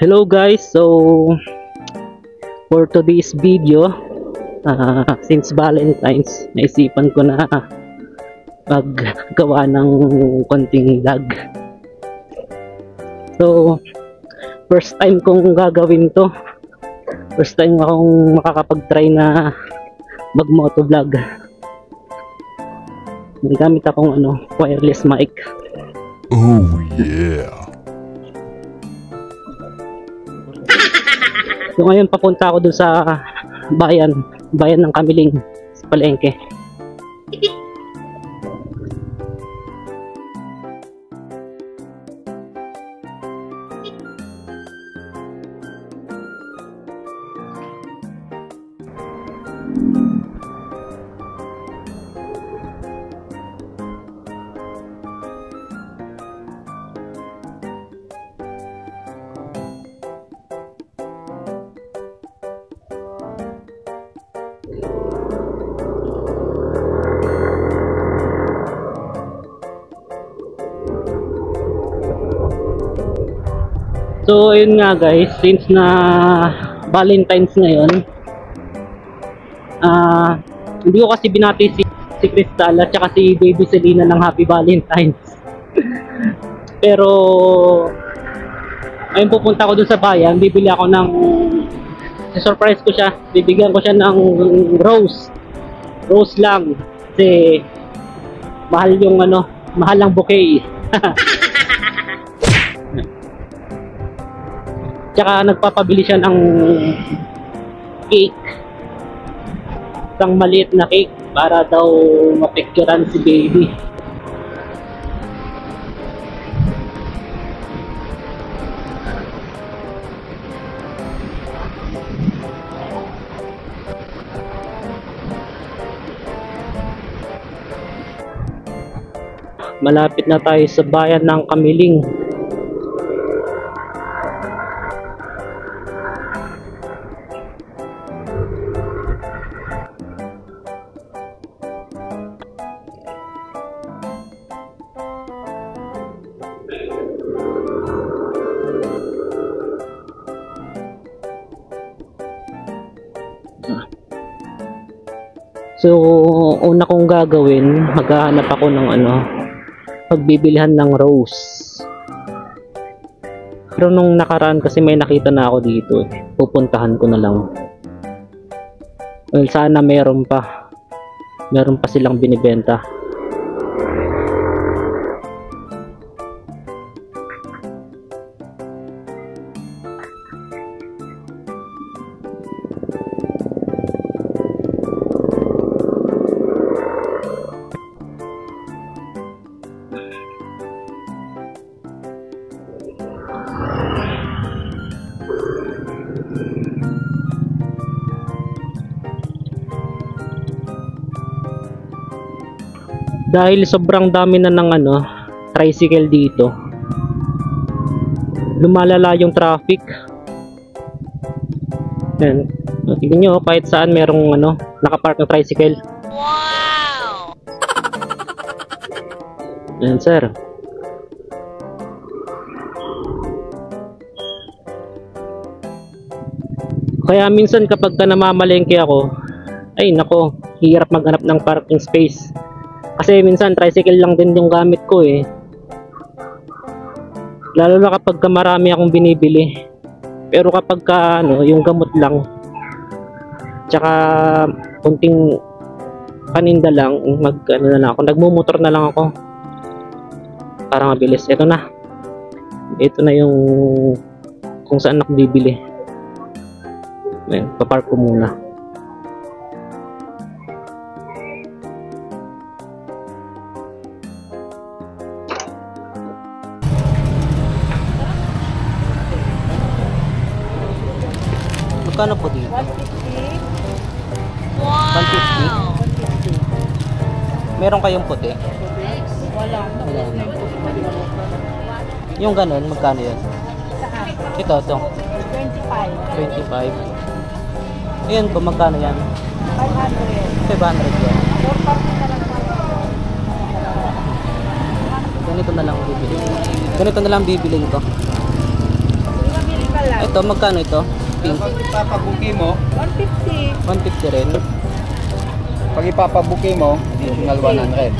Hello guys, so for today's video, since Valentine's, naisipan ko na maggawa ng konting vlog. So first time kong gagawin to, first time akong makakapag-try na mag motovlog. Gamit akong wireless mic. Oh yeah. So ngayon papunta ako dun sa bayan ng Kamiling sa Palengke. So ayun nga guys, since na Valentine's ngayon, hindi ko kasi binati si Crystal at saka si Baby Selena ng Happy Valentine's. Pero ayun, pupunta ko dun sa bayan, bibili ako ng, surprise ko siya, bibigyan ko siya ng rose lang kasi mahal yung mahal ang bouquet. Tsaka nagpapabili siya ng cake, isang maliit na cake para daw mapicturean si baby. Malapit na tayo sa bayan ng Kamiling. So, una kong gagawin, maghahanap ako ng pagbibilihan ng rose. Pero nung nakaraan kasi may nakita na ako dito, pupuntahan ko na lang. Well, sana meron pa silang binibenta. Dahil sobrang dami na ng tricycle dito, lumalala yung traffic. Yan, tingnan nyo, kahit saan merong nakapark na tricycle. Wow! Yan sir. Kaya minsan kapag namamalengke ako, ay nako, hirap maghanap ng parking space. Kasi minsan tricycle lang din yung gamit ko eh. Lalo na kapag marami akong binibili. Pero kapag yung gamot lang, tsaka kunting paninda lang, na lang ako, nagmumotor na lang ako para mabilis. Ito na yung kung saan ako bibili. Ayan, papark ko muna. Magkano po dito? 150. Wow! 150? Meron kayong puti? Wala. Wala na. Yung ganun, magkano yun? Saan? Ito. 25. 25. Ayan po, magkano yan? 500. 500 yan. 4 parking na lang. Ganito na lang bibili. Ganito na lang bibilin ko. Mabili ka lang. Ito, magkano ito? Pink. Pag ipapabuki mo, 150. 150 rin. pag ipapabuki mo, additional 100.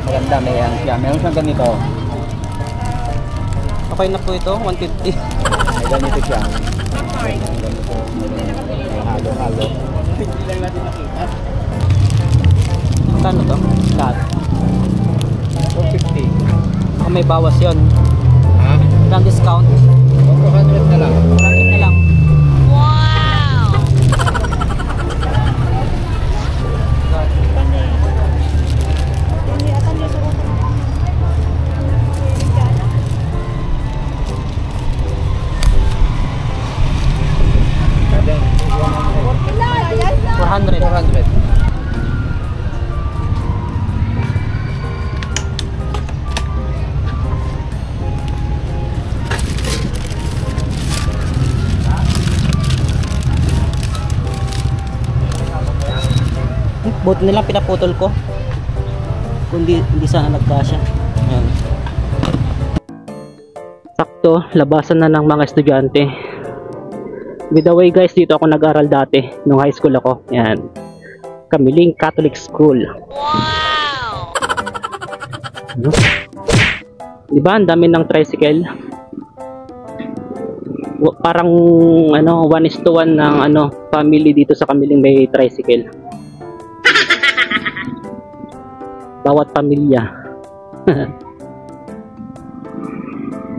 Maganda, may yan siya. Meron siyang ganito. Okay na po ito, 150. May ganito siya. May ganito. May halo-halo. Hindi lang natin nakita. Magkano to? Lahat. 450. Baka may bawas yon. Ha? Walang discount. 400 na lang. 100 na lang. Kada 400. 400. Buti nilang pinaputol ko. Kundi hindi sana nagkasya. Ayan. Sakto, labasan na ng mga estudyante. By the way guys, dito ako nag-aral dati nung high school ako. Ayan. Kamiling Catholic School. Wow! Diba, ang dami ng tricycle. Parang ano, 1:1 ng ano, family dito sa Kamiling may tricycle. Bawat pamilya.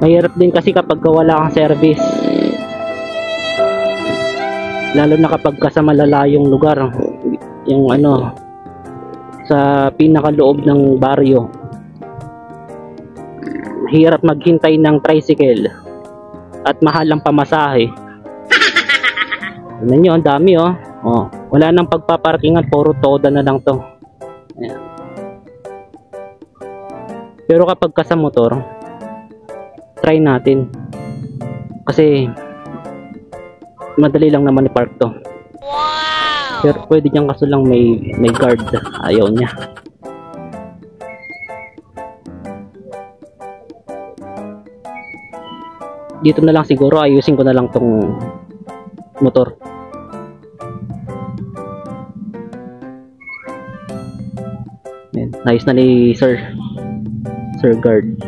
Mahirap din kasi kapag wala kang service, lalo na kapag sa malalayong lugar, yung ano, sa pinakaloob ng baryo, mahirap maghintay ng tricycle at mahal ang pamasahe. Tignan nyo, ang dami oh. Oh, wala nang pagpaparkingan, puro toda na lang to. Ayan. Pero kapag ka sa motor, try natin. Kasi madali lang naman i-park to. Wow! Pero pwede dyan, kaso lang may guard. Ayaw niya. Dito na lang siguro, ayusin ko na lang tong motor. Ayan, nice na ni Sir Guard.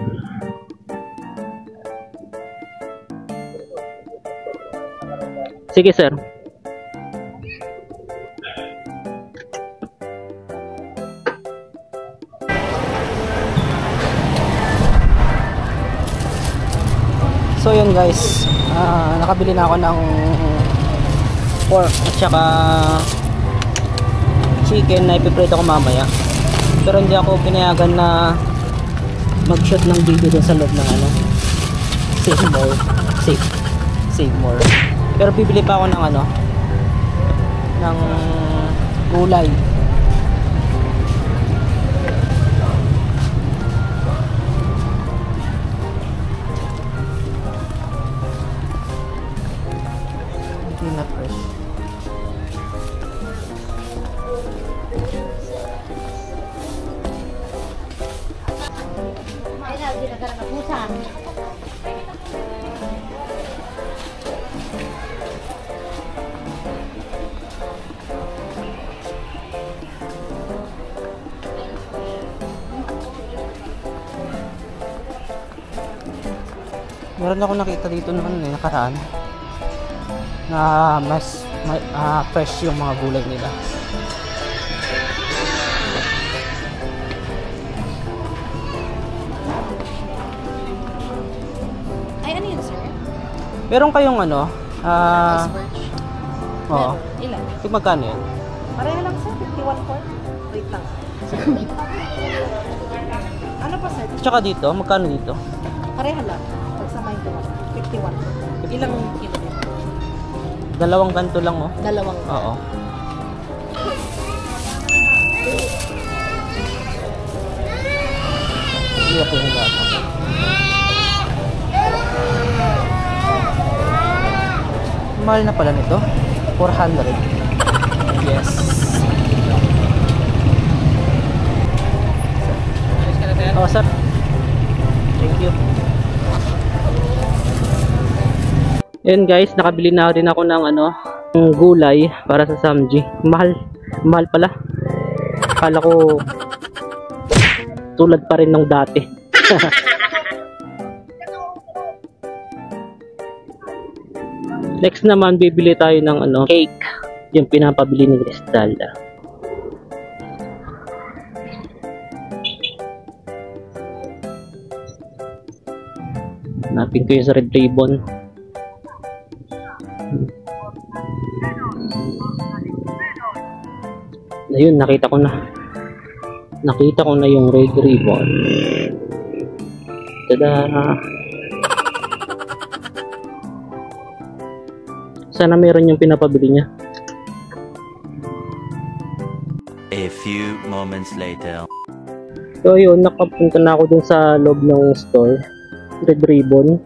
Sige sir. So yun guys, nakabili na ako ng pork at saka chicken na ipiprito ko mamaya. Pero hindi ako pinayagan na mag-shoot ng video dun sa loob ng ano, Save More. Pero bibili pa ako ng ano, ng gulay. Hindi na fresh. Ay, lagi na ka na kapusan. Meron ako nakita dito noon nakaraan na mas fresh yung mga gulay nila. Ay, ano yun, sir? Meron kayong ano, Iceberg. oo. Ilan? Yung magkano yun? Pareha lang, sir. 51 po. Wait lang. Ano pa, sir? Tsaka dito, magkano dito? Pareha lang. Pagsamahin ko lang. 51. Ilang kilo din? Dalawang ganto lang oh. Dalawang. Oo. Hindi ako yung gato. Mahal na pala nito. 400. Yes. Oh, sir. Thank you. Ayun guys, nakabili na rin ako ng ng gulay para sa Samji. Mahal pala. Akala ko tulad pa rin ng dati. Next naman, bibili tayo ng cake. Yung pinapabili ni Crystal. Hanapin ko yung sa Red Ribbon. Ayun, nakita ko na yung Red Ribbon. Tada! Sana meron yung pinapabili niya. A few moments later. So yun, nakapunta na ako dun sa loob ng store. Red Ribbon.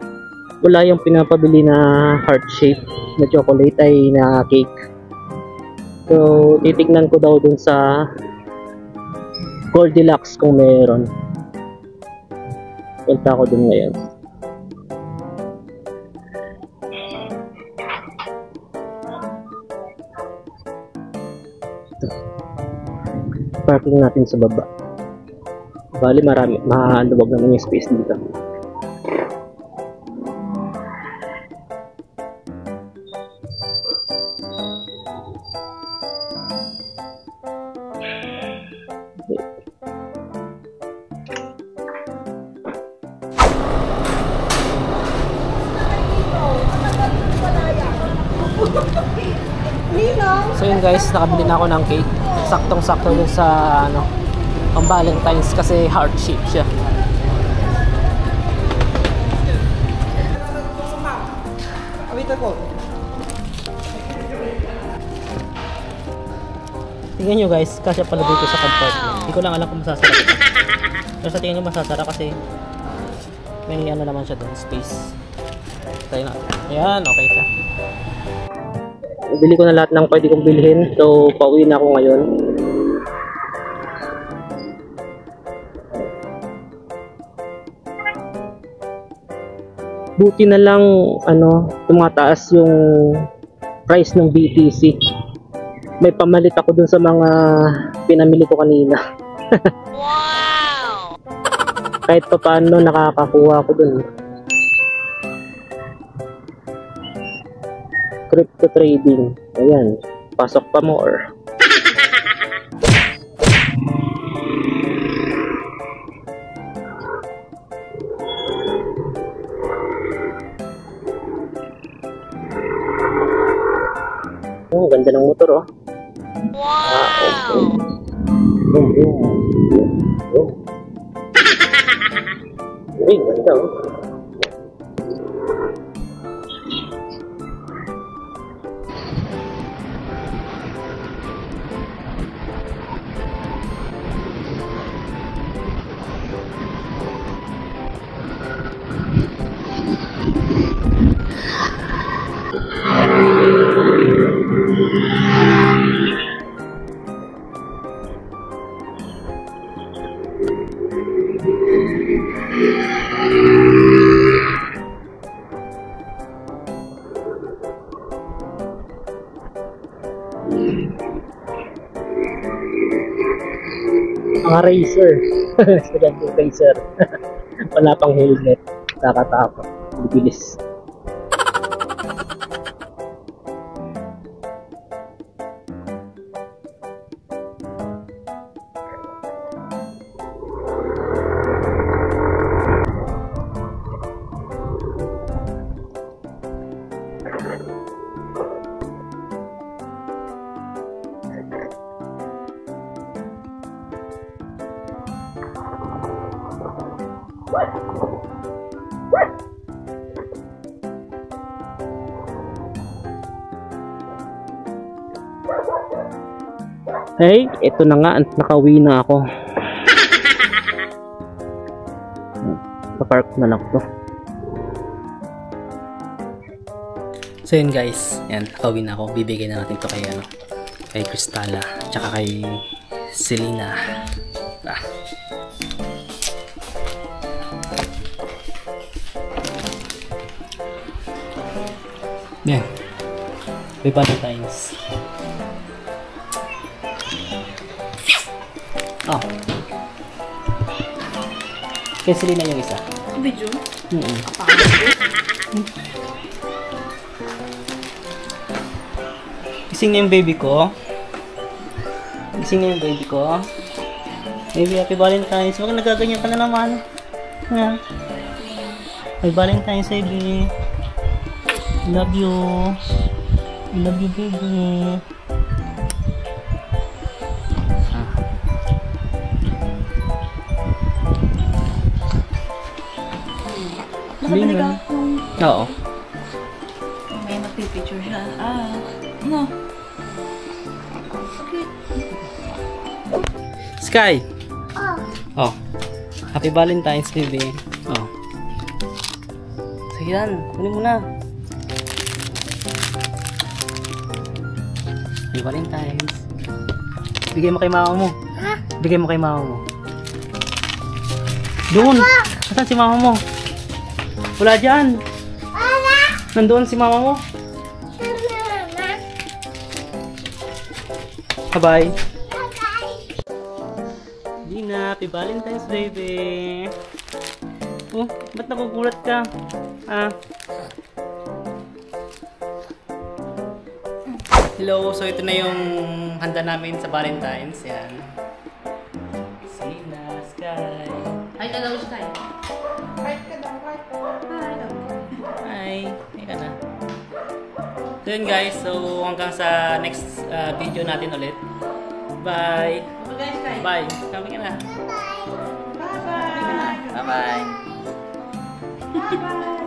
Wala yung pinapabili na heart shape na chocolate ay na cake. So titignan ko daw dun sa Goldilocks kung meron. Punta ako dun ngayon. Parking natin sa baba. Bali maluwag naman yung space dito. So yun guys, nakabili na ako ng cake. Saktong-sakto dun sa pang Valentine's kasi heart shape siya. Tingnan nyo guys, kasya pala dito sa compartment. Hindi ko lang alam kung masasara ito. Pero sa tingin nyo masasara kasi may naman siya dun, space. Try natin. Ayan, okay siya. Bili ko na lahat ng pwede kong bilhin. So, pauwi na ako ngayon. Buti na lang, tumataas yung price ng BTC. May pamalit ako dun sa mga pinamili ko kanina. Wow! Kahit pa paano, nakakakuha ako dun. Crypto trading. Ayan. Pasok pa more. Oh, ganda ng motor oh. Wow! Okay. Boom, boom. Boom. Uy, ganda oh. Mga racer. Estudyante racer. Wala pang helmet. Nakakatakot. Bibilis. Hey, ito na nga, nakauwi na ako. Pa-park na lang to. So yun guys, yan, nakauwi na ako. Bibigay na natin to kay kay Crystala, tsaka kay Selena. Yan. Happy Valentine's. Oh. Cancel na yung isa. Video? Gising na yung baby ko. Gising na yung baby ko. Baby, happy Valentine's. Huwag nagaganyan ka na naman. Ha? Happy Valentine's, baby. Love you. Love you, baby. Nakabili ka? Oo. May magpipicture siya. Ano? Sky! Oh. Happy Valentine's, baby. Oh. Sige yan. Kunin mo na. Happy Valentine's. Bigay mo kay mama mo. Bigay mo kay mama mo. Doon. Asan si mama mo? Wala dyan. Nandoon si mama mo. Bye-bye. Dina, happy Valentine's, baby. Oh, ba't nagugulat ka? Hello, so ito na yung handa namin sa Valentine's. Yan. Sina, Sky. Hi, hello, Sky. Hi, hi ka na. So yun guys, so hanggang sa next video natin ulit. Bye! Bye, Sky. Bye! Kami ka na. Bye-bye. Bye-bye! Bye-bye.